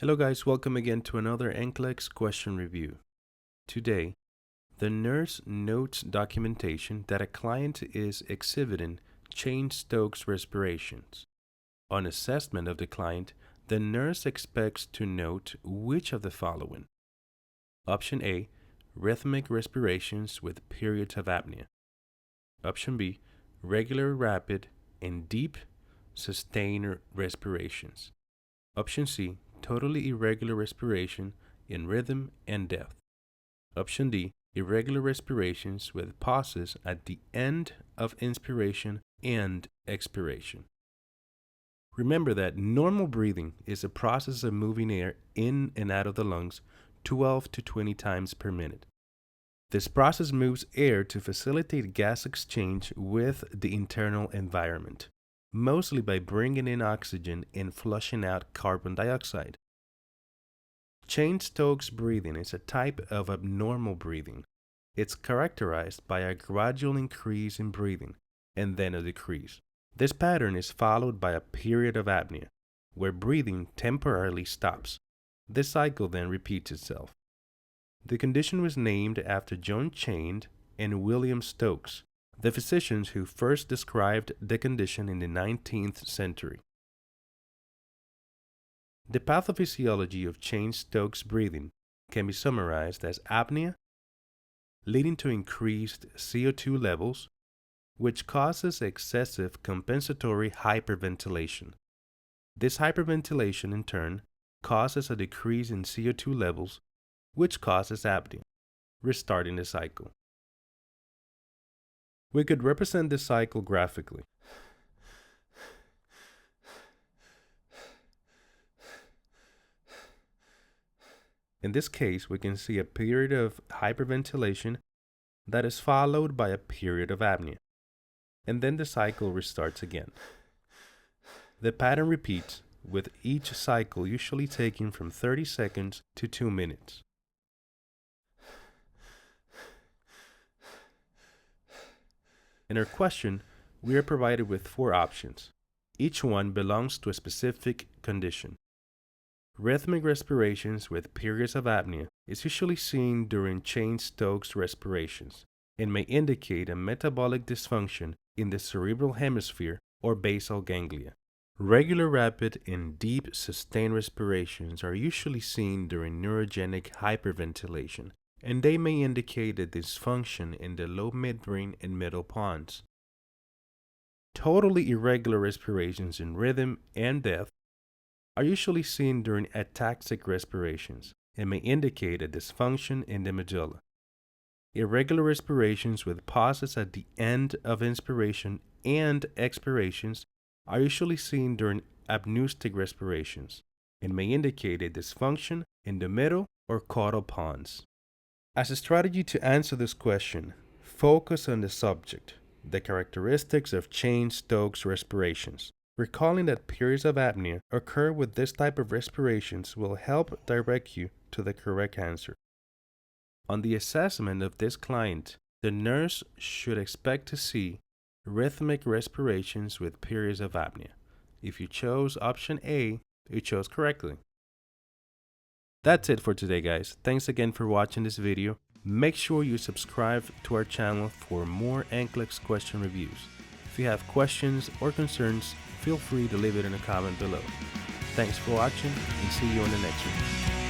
Hello guys, welcome again to another NCLEX question review. Today, the nurse notes documentation that a client is exhibiting Cheyne-Stokes Respirations. On assessment of the client, the nurse expects to note which of the following. Option A, rhythmic respirations with periods of apnea. Option B, regular, rapid, and deep, sustained respirations. Option C, totally irregular respiration in rhythm and depth. Option D, irregular respirations with pauses at the end of inspiration and expiration. Remember that normal breathing is a process of moving air in and out of the lungs 12 to 20 times per minute. This process moves air to facilitate gas exchange with the internal environment, mostly by bringing in oxygen and flushing out carbon dioxide. Cheyne-Stokes breathing is a type of abnormal breathing. It's characterized by a gradual increase in breathing and then a decrease. This pattern is followed by a period of apnea, where breathing temporarily stops. This cycle then repeats itself. The condition was named after John Cheyne and William Stokes, the physicians who first described the condition in the 19th century. The pathophysiology of Cheyne-Stokes breathing can be summarized as apnea, leading to increased CO2 levels, which causes excessive compensatory hyperventilation. This hyperventilation, in turn, causes a decrease in CO2 levels, which causes apnea, restarting the cycle. We could represent this cycle graphically. In this case, we can see a period of hyperventilation that is followed by a period of apnea, and then the cycle restarts again. The pattern repeats, with each cycle usually taking from 30 seconds to 2 minutes. In our question, we are provided with 4 options. Each one belongs to a specific condition. Rhythmic respirations with periods of apnea is usually seen during Cheyne-Stokes respirations and may indicate a metabolic dysfunction in the cerebral hemisphere or basal ganglia. Regular, rapid, and deep sustained respirations are usually seen during neurogenic hyperventilation, and they may indicate a dysfunction in the low midbrain and middle pons. Totally irregular respirations in rhythm and depth are usually seen during ataxic respirations and may indicate a dysfunction in the medulla. Irregular respirations with pauses at the end of inspiration and expirations are usually seen during apneustic respirations and may indicate a dysfunction in the middle or caudal pons. As a strategy to answer this question, focus on the subject, the characteristics of Cheyne-Stokes respirations. Recalling that periods of apnea occur with this type of respirations will help direct you to the correct answer. On the assessment of this client, the nurse should expect to see rhythmic respirations with periods of apnea. If you chose option A, you chose correctly. That's it for today, guys. Thanks again for watching this video. Make sure you subscribe to our channel for more NCLEX question reviews. If you have questions or concerns, feel free to leave it in a comment below. Thanks for watching and see you on the next one.